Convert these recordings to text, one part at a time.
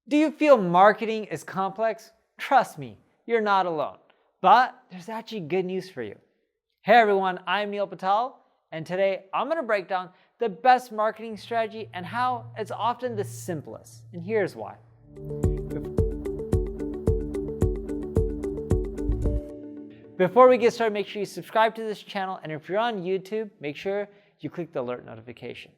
Do you feel marketing is complex? Trust me, you're not alone. But there's actually good news for you. Hey everyone, I'm Patel, and today I'm going to break down the best marketing strategy and how it's often the simplest. And here's why. Before we get started, make sure you subscribe to this channel, and if you're on YouTube, make sure you click the alert notification.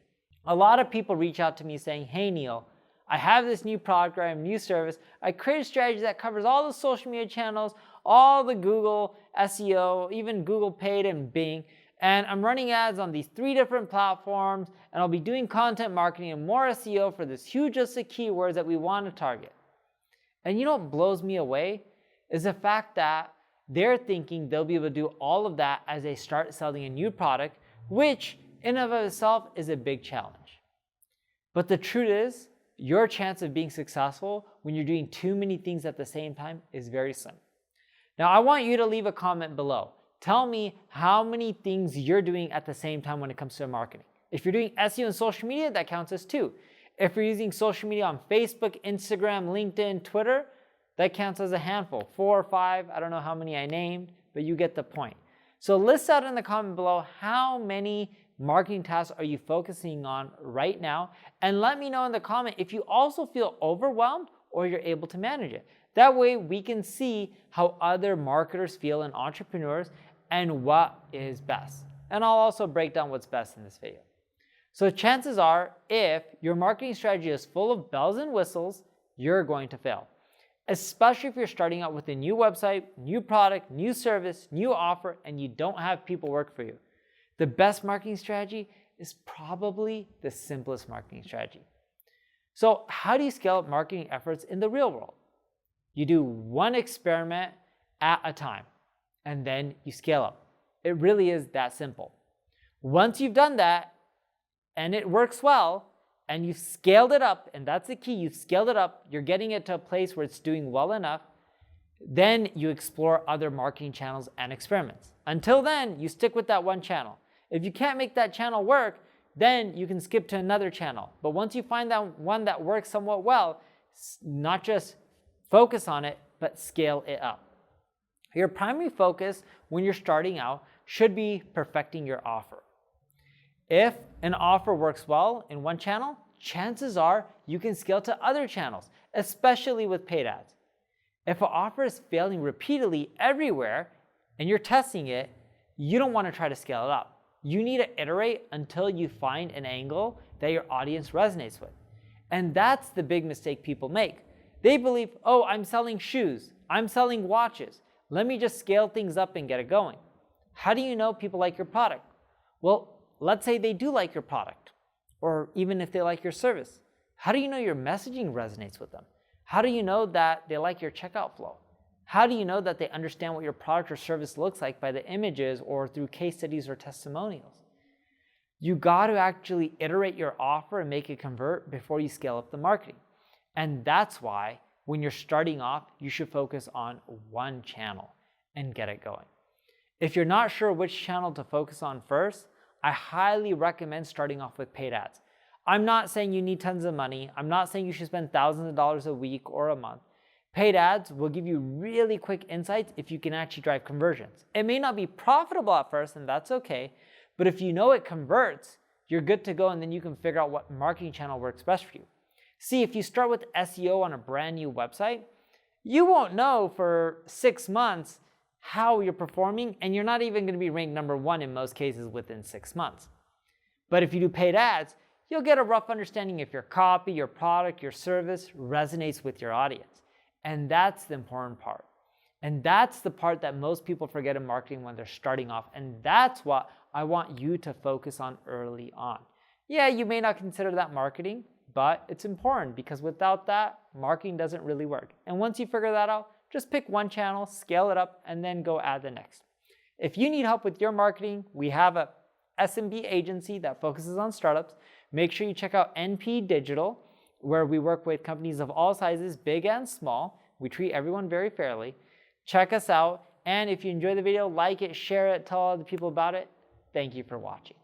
A lot of people reach out to me saying, hey Neil, I have this new product or new service. I created a strategy that covers all the social media channels, all the Google SEO, even Google Paid and Bing, and I'm running ads on these 3 different platforms, and I'll be doing content marketing and more SEO for this huge list of keywords that we want to target. And you know what blows me away is the fact that they're thinking they'll be able to do all of that as they start selling a new product, which in and of itself is a big challenge. But the truth is, your chance of being successful when you're doing too many things at the same time is very slim. Now, I want you to leave a comment below. Tell me how many things you're doing at the same time when it comes to marketing. If you're doing SEO and social media, that counts as 2. If you're using social media on Facebook, Instagram, LinkedIn, Twitter, that counts as a handful, 4 or 5. I don't know how many I named, but you get the point. So list out in the comment below how many marketing tasks are you focusing on right now, and let me know in the comment if you also feel overwhelmed or you're able to manage it. That way we can see how other marketers feel and entrepreneurs and what is best. And I'll also break down what's best in this video. So chances are, if your marketing strategy is full of bells and whistles, you're going to fail. Especially if you're starting out with a new website, new product, new service, new offer, and you don't have people work for you. The best marketing strategy is probably the simplest marketing strategy. So how do you scale up marketing efforts in the real world? You do one experiment at a time, and then you scale up. It really is that simple. Once you've done that, and it works well, and you've scaled it up, and that's the key, you've scaled it up, you're getting it to a place where it's doing well enough, then you explore other marketing channels and experiments. Until then, you stick with that one channel. If you can't make that channel work, then you can skip to another channel. But once you find that one that works somewhat well, not just focus on it, but scale it up. Your primary focus when you're starting out should be perfecting your offer. If an offer works well in one channel, chances are you can scale to other channels, especially with paid ads. If an offer is failing repeatedly everywhere and you're testing it, you don't want to try to scale it up. You need to iterate until you find an angle that your audience resonates with. And that's the big mistake people make. They believe, oh, I'm selling shoes, I'm selling watches. Let me just scale things up and get it going. How do you know people like your product? Well, let's say they do like your product, or even if they like your service. How do you know your messaging resonates with them? How do you know that they like your checkout flow? How do you know that they understand what your product or service looks like by the images or through case studies or testimonials? You got to actually iterate your offer and make it convert before you scale up the marketing. And that's why when you're starting off, you should focus on one channel and get it going. If you're not sure which channel to focus on first, I highly recommend starting off with paid ads. I'm not saying you need tons of money. I'm not saying you should spend thousands of dollars a week or a month. Paid ads will give you really quick insights if you can actually drive conversions. It may not be profitable at first, and that's okay, but if you know it converts, you're good to go, and then you can figure out what marketing channel works best for you. See, if you start with SEO on a brand new website, you won't know for 6 months how you're performing, and you're not even going to be ranked number 1 in most cases within 6 months. But if you do paid ads, you'll get a rough understanding if your copy, your product, your service resonates with your audience. And that's the important part. And that's the part that most people forget in marketing when they're starting off. And that's what I want you to focus on early on. Yeah, you may not consider that marketing, but it's important because without that, marketing doesn't really work. And once you figure that out, just pick one channel, scale it up, and then go add the next. If you need help with your marketing, we have a SMB agency that focuses on startups. Make sure you check out NP Digital, where we work with companies of all sizes, big and small. We treat everyone very fairly. Check us out, and if you enjoy the video, like it, share it, tell other people about it. Thank you for watching.